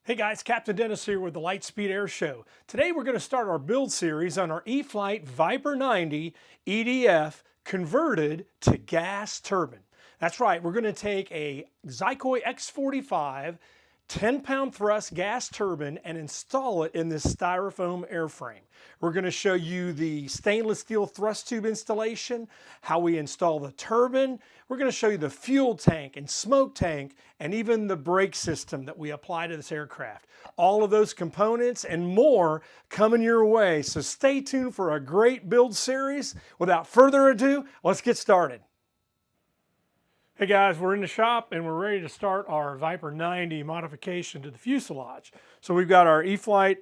Hey guys, Captain Dennis here with the Lightspeed Air Show. Today we're going to start our build series on our Eflite Viper90 EDF converted to gas turbine. That's right, we're going to take a Zykoy X45 10-pound thrust gas turbine and install it in this styrofoam airframe. We're going to show you the stainless steel thrust tube installation, how we install the turbine. We're going to show you the fuel tank and smoke tank and even the brake system that we apply to this aircraft. All of those components and more coming your way, so stay tuned for a great build series. Without further ado, let's get started. Hey guys, we're in the shop and we're ready to start our Viper90 modification to the fuselage. So we've got our Eflite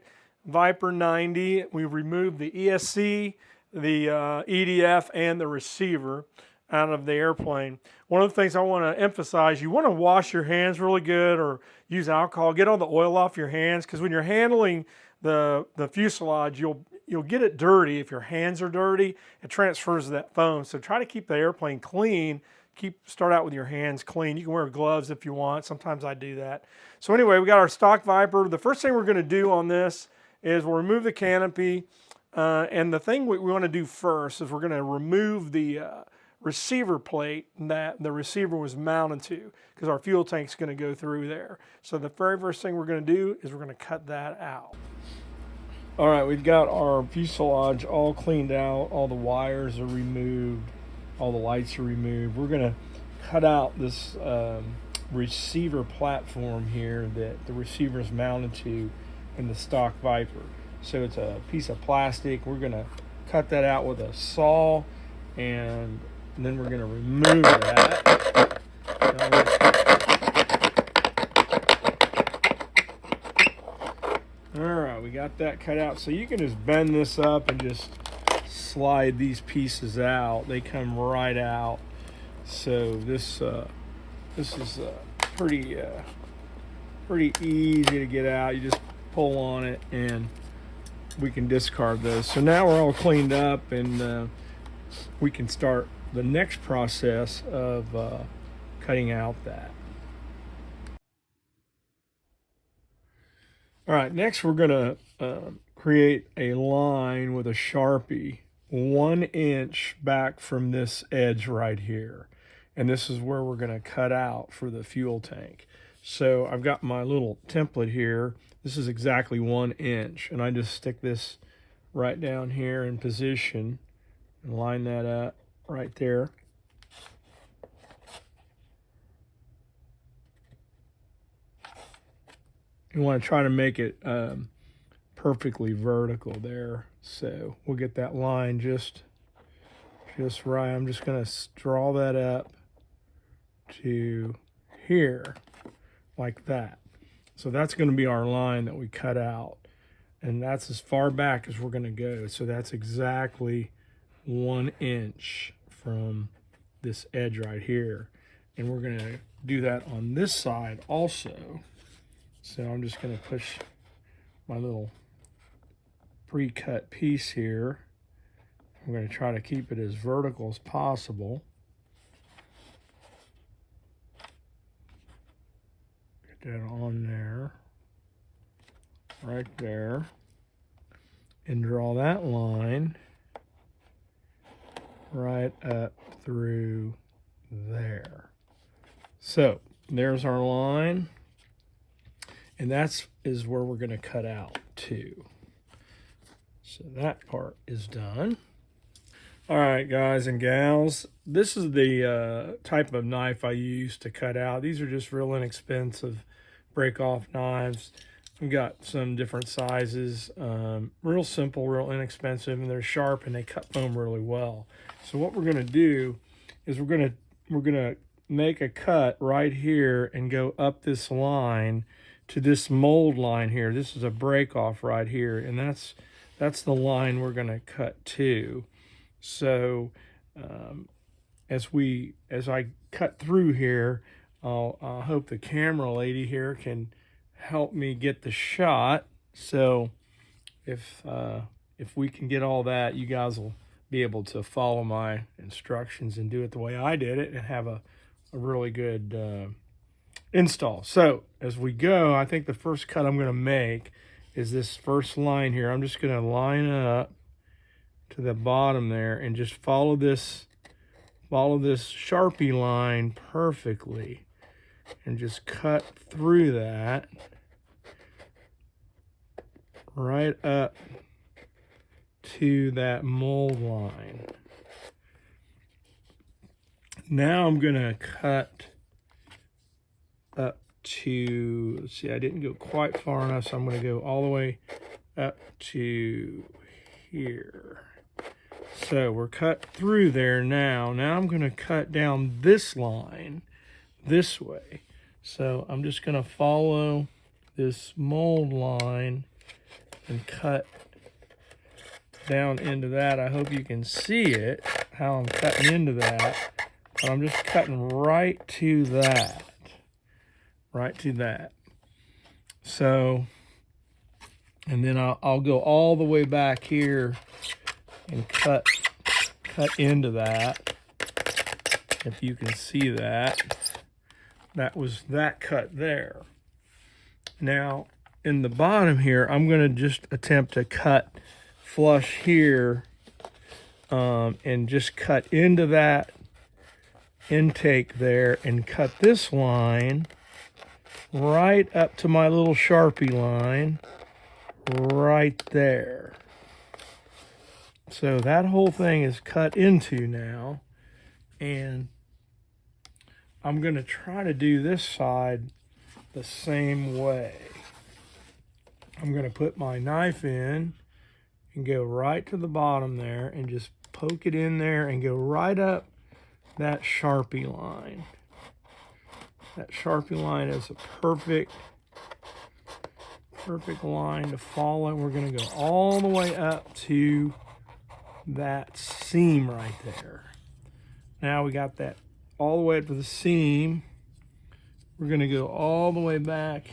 Viper90. We've removed the ESC, the EDF, and the receiver out of the airplane. One of the things I want to emphasize, you want to wash your hands really good or use alcohol. Get all the oil off your hands, because when you're handling the fuselage, you'll get it dirty. If your hands are dirty, it transfers to that foam. So try to keep the airplane clean. Start out with your hands clean. You can wear gloves if you want. Sometimes I do that. So anyway, we got our stock Viper. The first thing we're going to do on this is we'll remove the canopy. And the thing we want to do first is we're going to remove the receiver plate that the receiver was mounted to, because our fuel tank's going to go through there. So the very first thing we're going to do is we're going to cut that out. All right, we've got our fuselage all cleaned out. All the wires are removed. All the lights are removed. We're going to cut out this receiver platform here that the receiver is mounted to in the stock Viper. So it's a piece of plastic. We're going to cut that out with a saw, and then we're going to remove that. All right, we got that cut out. So you can just bend this up and just slide these pieces out. They come right out. So this is pretty easy to get out. You just pull on it and we can discard those. So now we're all cleaned up, and we can start the next process of cutting out that. All right, next we're gonna create a line with a Sharpie 1 inch back from this edge right here. And this is where we're going to cut out for the fuel tank. So I've got my little template here. This is exactly 1 inch. And I just stick this right down here in position and line that up right there. You want to try to make it perfectly vertical there. So we'll get that line just right. I'm just going to draw that up to here like that. So that's going to be our line that we cut out, and that's as far back as we're going to go. So that's exactly 1 inch from this edge right here, and we're going to do that on this side also. So I'm just going to push my little pre-cut piece here. I'm going to try to keep it as vertical as possible. Get that on there, right there, and draw that line right up through there. So there's our line, and that is where we're going to cut out to. So that part is done. All right, guys and gals, this is the type of knife I use to cut out. These are just real inexpensive break-off knives. We've got some different sizes, real simple, real inexpensive, and they're sharp and they cut foam really well. So what we're going to do is we're going to make a cut right here and go up this line to this mold line here. This is a break-off right here, and that's the line we're going to cut to. So as I cut through here, I hope the camera lady here can help me get the shot. So if we can get all that, you guys will be able to follow my instructions and do it the way I did it and have a really good install. So as we go, I think the first cut I'm going to make is this first line here. I'm just going to line up to the bottom there and just follow this Sharpie line perfectly and just cut through that right up to that mold line. Now I'm gonna cut up to, let's see, I didn't go quite far enough, so I'm gonna go all the way up to here. So we're cut through there now. Now I'm gonna cut down this line this way. So I'm just gonna follow this mold line and cut down into that. I hope you can see it, how I'm cutting into that. But I'm just cutting right to that. Right to that. So, and then I'll go all the way back here and cut into that. If you can see that. That was that cut there. Now, in the bottom here, I'm going to just attempt to cut flush here and just cut into that intake there and cut this line right up to my little Sharpie line right there. So that whole thing is cut into now, and I'm going to try to do this side the same way. I'm going to put my knife in and go right to the bottom there and just poke it in there and go right up that Sharpie line. That Sharpie line is a perfect line to follow. We're going to go all the way up to that seam right there. Now we got that all the way up to the seam. We're going to go all the way back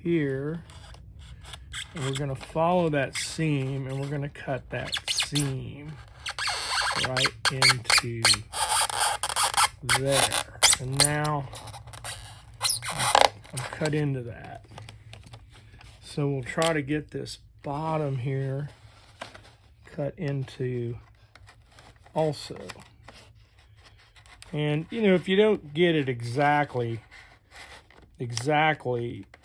here, and we're going to follow that seam, and we're going to cut that seam right into there. And now I'm cut into that. So we'll try to get this bottom here cut into also. And you know, if you don't get it exactly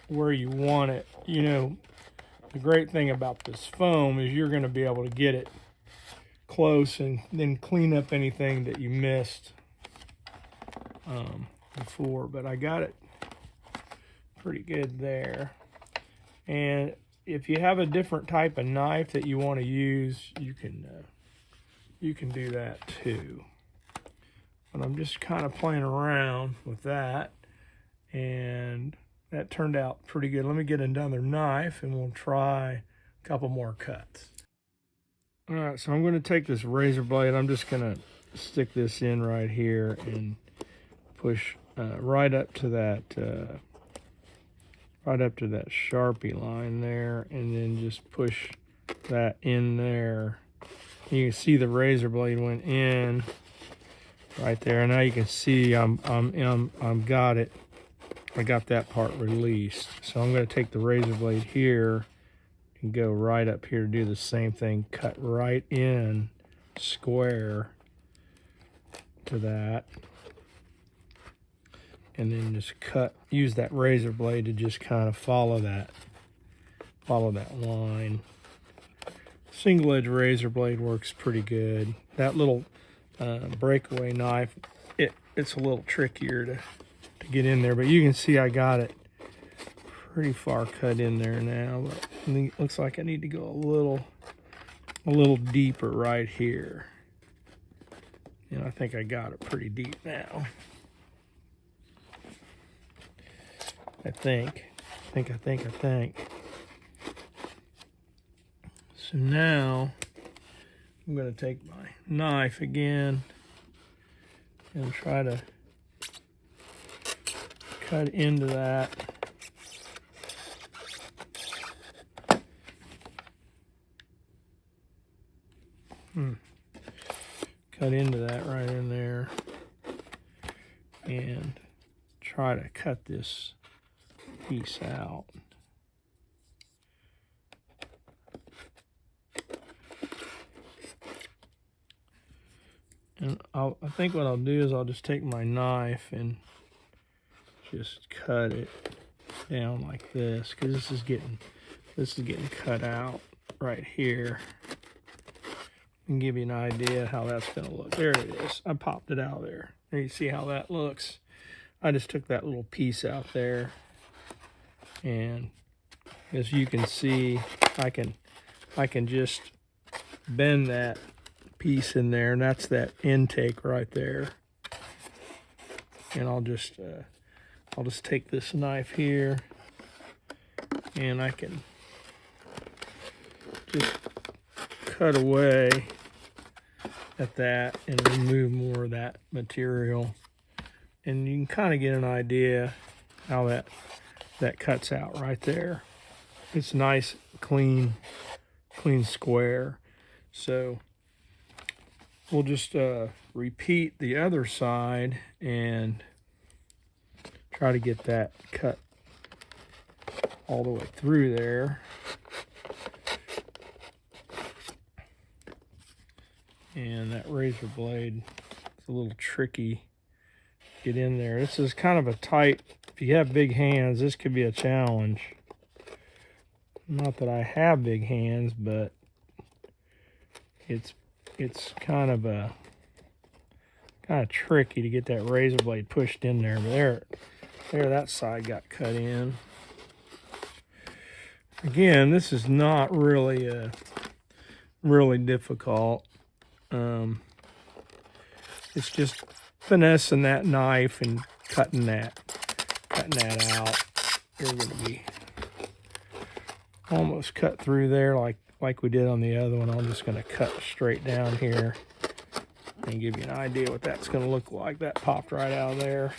where you want it, you know, the great thing about this foam is you're going to be able to get it close and then clean up anything that you missed before. But I got it pretty good there. And if you have a different type of knife that you want to use, you can do that too. But I'm just kind of playing around with that, and that turned out pretty good. Let me get another knife and we'll try a couple more cuts. All right, so I'm going to take this razor blade. I'm just going to stick this in right here and push right up to that Sharpie line there, and then just push that in there. You can see the razor blade went in right there. Now you can see I got that part released. So I'm going to take the razor blade here and go right up here to do the same thing. Cut right in square to that. And then just use that razor blade to just kind of follow that line. Single edge razor blade works pretty good. That little breakaway knife, it's a little trickier to get in there, but you can see I got it pretty far cut in there now. But I think it looks like I need to go a little deeper right here. And I think I got it pretty deep now. I think. So now I'm going to take my knife again and try to cut into that. Cut into that right in there and try to cut this piece out. And I think what I'll do is I'll just take my knife and just cut it down like this, because this is getting cut out right here. And give you an idea how that's going to look. There it is. I popped it out there. There you see how that looks. I just took that little piece out there, and as you can see, I can just bend that piece in there, and that's that intake right there. And I'll just take this knife here, and I can just cut away at that and remove more of that material, and you can kind of get an idea how that cuts out right there. It's nice, clean square. So we'll just repeat the other side and try to get that cut all the way through there. And that razor blade is a little tricky to get in there. This is kind of a tight, if you have big hands, this could be a challenge. Not that I have big hands, but it's kind of tricky to get that razor blade pushed in there. But there that side got cut in. Again, this is not really really difficult. It's just finessing that knife and cutting that out. You're going to be almost cut through there like we did on the other one. I'm just going to cut straight down here and give you an idea what that's going to look like. That popped right out of there.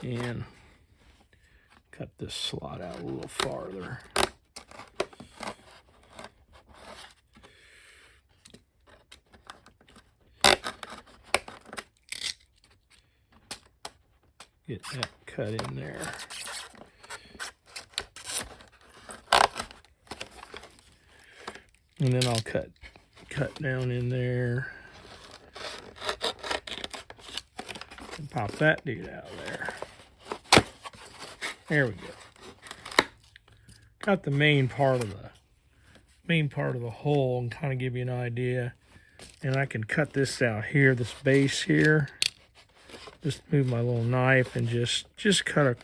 And cut this slot out a little farther. Get that cut in there. And then I'll cut down in there and pop that dude out of there. There we go. Got the main part of the hole, and kind of give you an idea. And I can cut this out here, this base here. Just move my little knife and just cut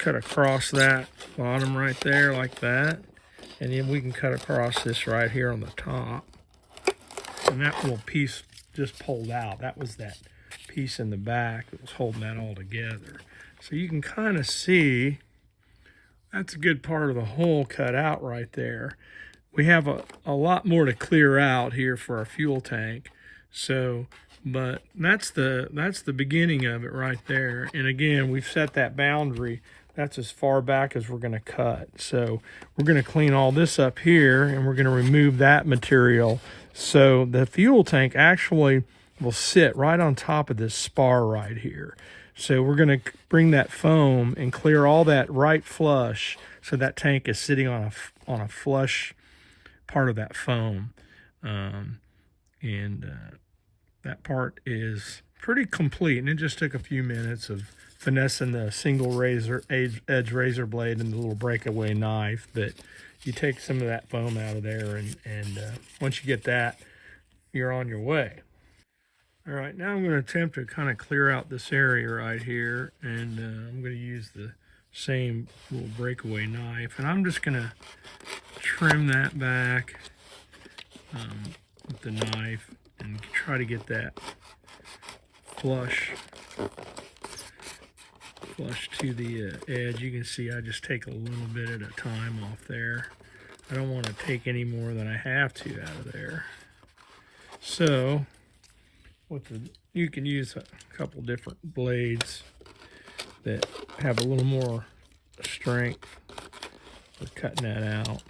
across that bottom right there like that. And then we can cut across this right here on the top. And that little piece just pulled out. That was that piece in the back that was holding that all together. So you can kind of see that's a good part of the hole cut out right there. We have a lot more to clear out here for our fuel tank. So, but that's the beginning of it right there. And again, we've set that boundary. That's as far back as we're going to cut. So we're going to clean all this up here, and we're going to remove that material. So the fuel tank actually will sit right on top of this spar right here. So we're going to bring that foam and clear all that right flush, so that tank is sitting on a flush part of that foam. That part is pretty complete, and it just took a few minutes of finessing the single edge razor blade and the little breakaway knife. But you take some of that foam out of there, and once you get that, you're on your way. All right, now I'm going to attempt to kind of clear out this area right here, and I'm going to use the same little breakaway knife, and I'm just going to trim that back with the knife and try to get that flush to the edge. You can see I just take a little bit at a time off there. I don't want to take any more than I have to out of there. So you can use a couple different blades that have a little more strength for cutting that out.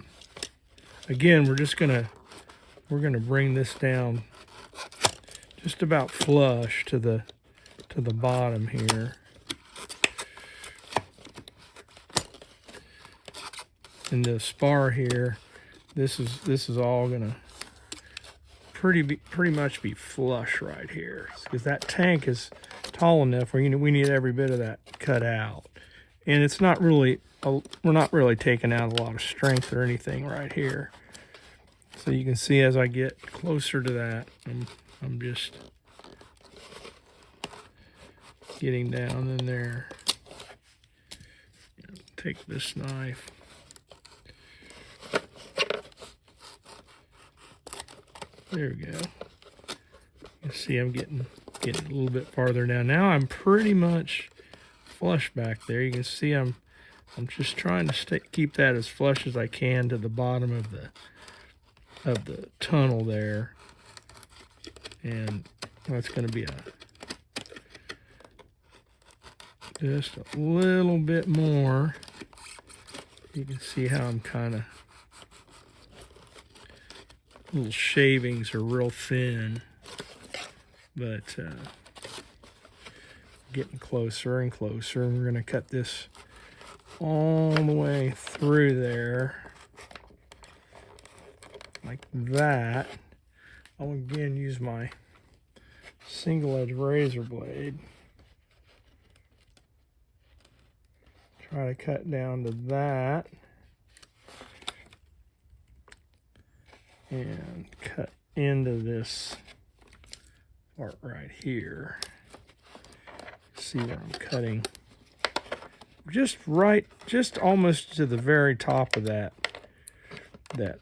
Again, we're gonna bring this down just about flush to the bottom here. And the spar here, this is all gonna pretty much be flush right here, because that tank is tall enough where we need every bit of that cut out. And it's not really, we're not really taking out a lot of strength or anything right here. So you can see as I get closer to that, I'm just getting down in there. Take this knife. There we go. You see I'm getting a little bit farther down. Now I'm pretty much flush back there. You can see I'm just trying to keep that as flush as I can to the bottom of the tunnel there. And that's going to be just a little bit more. You can see how I'm kind of, little shavings are real thin, but getting closer and closer. And we're going to cut this all the way through there like that. I'll again use my single edge razor blade. Try to cut down to that. And cut into this part right here. See where I'm cutting. Just almost to the very top of that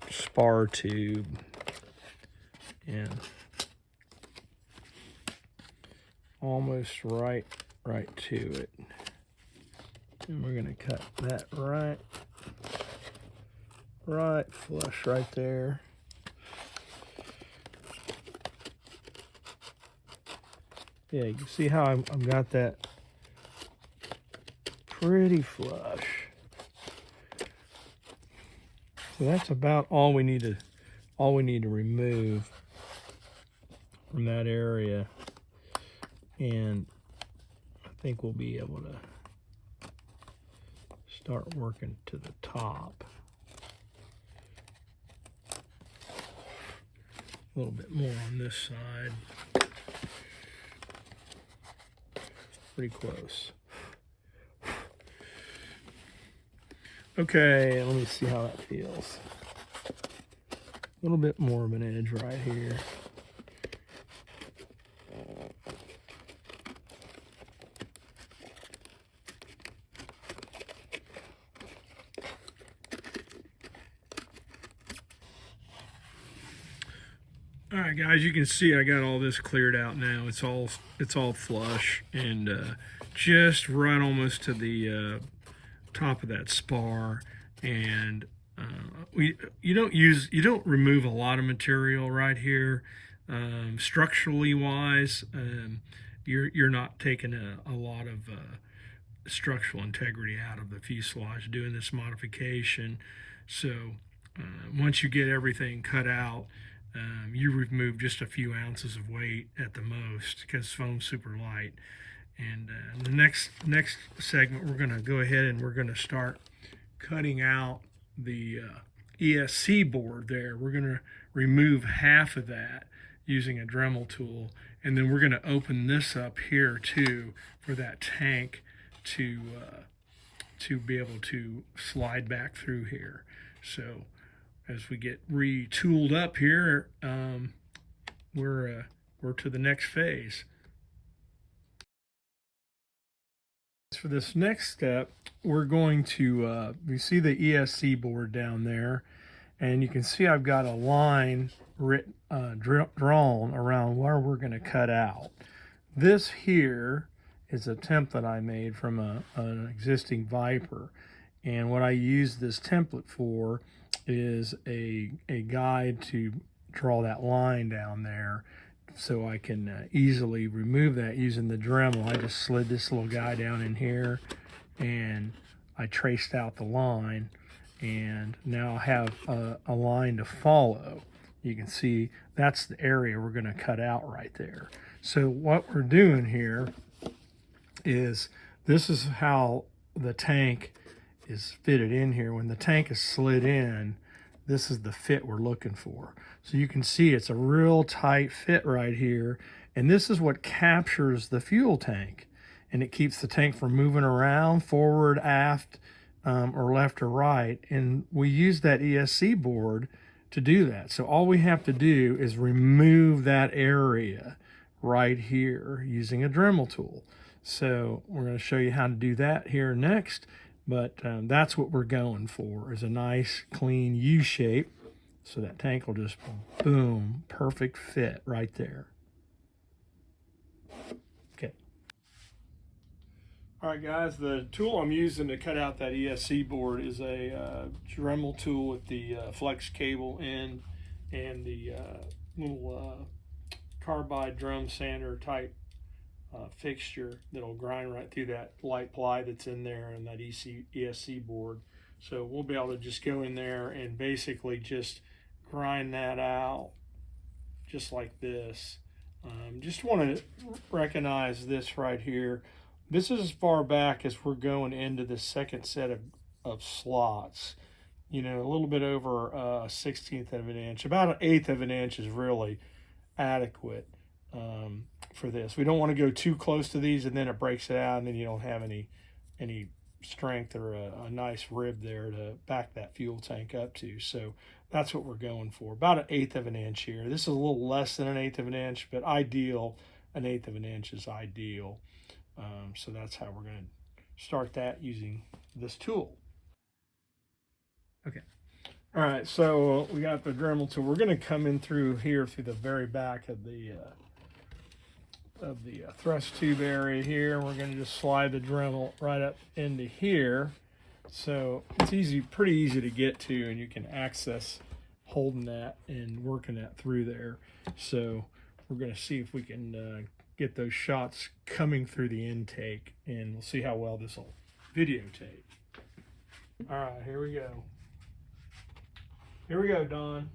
spar tube. And almost right to it. And we're gonna cut that right flush right there. Yeah, you can see how I've got that pretty flush. So that's about all we need to remove from that area. And I think we'll be able to start working to the top. A little bit more on this side. Pretty close. Okay, let me see how that feels. A little bit more of an edge right here. All right, guys, you can see I got all this cleared out now. It's all flush and just right almost to the top of that spar. And you don't remove a lot of material right here. Structurally wise, you're not taking a lot of structural integrity out of the fuselage doing this modification. So once you get everything cut out, you remove just a few ounces of weight at the most because foam's super light. And the next segment, we're going to go ahead and we're going to start cutting out the ESC board there. We're going to remove half of that using a Dremel tool, and then we're going to open this up here too for that tank to be able to slide back through here. So as we get retooled up here, we're to the next phase. For this next step, we're going to, you see the ESC board down there, and you can see I've got a line drawn around where we're going to cut out. This here is a template I made from an existing Viper, and what I use this template for is a guide to draw that line down there so I can easily remove that using the Dremel. I just slid this little guy down in here and I traced out the line, and now I have a line to follow. you can see that's the area we're going to cut out right there. So what we're doing here is, this is how the tank is fitted in here. When the tank is slid in, this is the fit we're looking for. So you can see it's a real tight fit right here, and this is what captures the fuel tank, and it keeps the tank from moving around forward, aft, or left or right. And we use that ESC board to do that. So all we have to do is remove that area right here using a Dremel tool. So we're going to show you how to do that here next, but that's what we're going for, is a nice clean U shape, so that tank will just boom, perfect fit right there. Okay. All right, guys, the tool I'm using to cut out that ESC board is a Dremel tool with the flex cable end and the little carbide drum sander type fixture that'll grind right through that light ply that's in there and that ESC board. So we'll be able to just go in there and basically just grind that out just like this. Just want to recognize this right here. This is as far back as we're going into the second set of slots. You know, a little bit over a 1/16 of an inch. About an 1/8 of an inch is really adequate for this. We don't want to go too close to these and then it breaks it out and then you don't have any strength or a nice rib there to back that fuel tank up to. So that's what we're going for. About an 1/8 of an inch here. This is a little less than an 1/8 of an inch, but ideal, an 1/8 of an inch is ideal. So that's how we're going to start that using this tool. Okay. All right, so we got the Dremel tool. We're going to come in through here through the very back of the thrust tube area here. We're going to just slide the Dremel right up into here. So it's easy, pretty easy to get to, and you can access holding that and working that through there. So we're going to see if we can get those shots coming through the intake, and we'll see how well this will videotape. All right, here we go. Here we go, Don.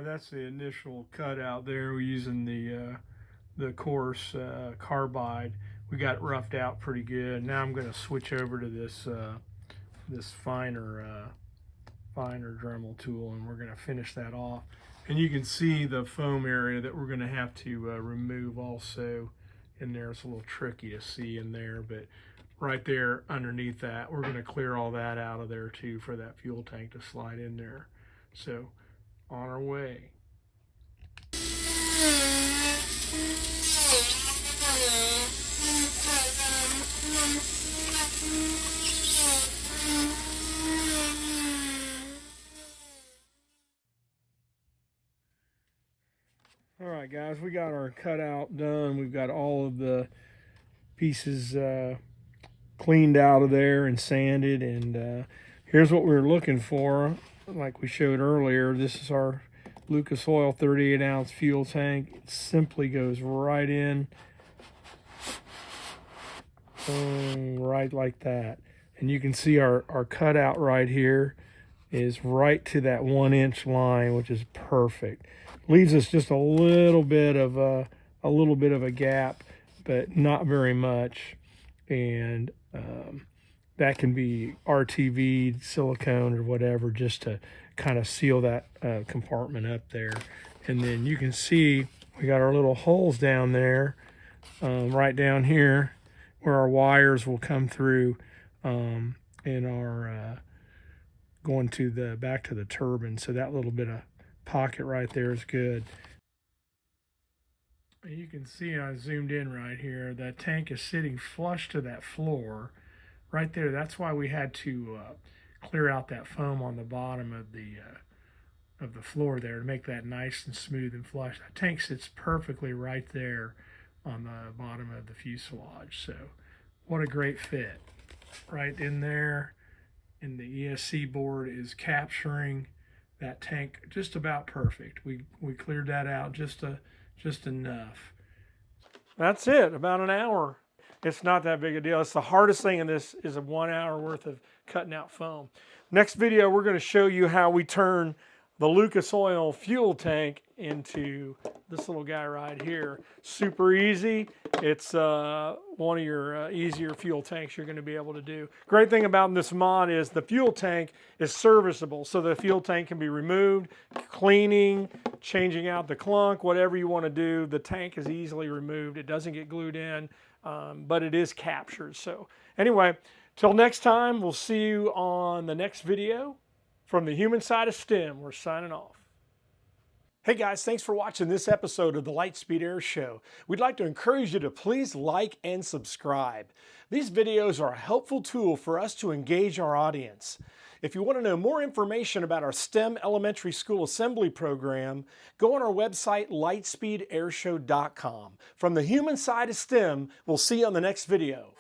That's the initial cutout there. We're using the coarse carbide. We got it roughed out pretty good. Now I'm going to switch over to this this finer Dremel tool, and we're going to finish that off. And you can see the foam area that we're going to have to remove also in there. It's a little tricky to see in there, but right there underneath that, we're going to clear all that out of there too for that fuel tank to slide in there. So on our way. All right, guys, we got our cutout done. We've got all of the pieces cleaned out of there and sanded, and here's what we were looking for. like we showed earlier, this is our Lucas Oil 38-ounce fuel tank. It simply goes right in, right like that. And you can see our cutout right here is right to that 1-inch line, which is perfect. Leaves us just a little bit of a gap, but not very much. And that can be RTV, silicone, or whatever, just to kind of seal that compartment up there. And then you can see we got our little holes down there, right down here, where our wires will come through in our going to the back to the turbine. So that little bit of pocket right there is good. And you can see, I zoomed in right here, that tank is sitting flush to that floor right there. That's why we had to clear out that foam on the bottom of the floor there to make that nice and smooth and flush. That tank sits perfectly right there on the bottom of the fuselage. So what a great fit right in there. And the ESC board is capturing that tank just about perfect. We cleared that out just enough. That's it, about an hour. It's not that big a deal. It's the hardest thing in this is a 1 hour worth of cutting out foam. Next video, we're going to show you how we turn the Lucas Oil fuel tank into this little guy right here. Super easy. It's one of your easier fuel tanks you're going to be able to do. Great thing about this mod is the fuel tank is serviceable, so the fuel tank can be removed. Cleaning, changing out the clunk, whatever you want to do, the tank is easily removed. It doesn't get glued in, but it is captured. So anyway, till next time, we'll see you on the next video. From the human side of STEM, we're signing off. Hey guys, thanks for watching this episode of the Lightspeed Air Show. We'd like to encourage you to please like and subscribe. These videos are a helpful tool for us to engage our audience. If you want to know more information about our STEM Elementary School Assembly program, go on our website, lightspeedairshow.com. From the human side of STEM, we'll see you on the next video.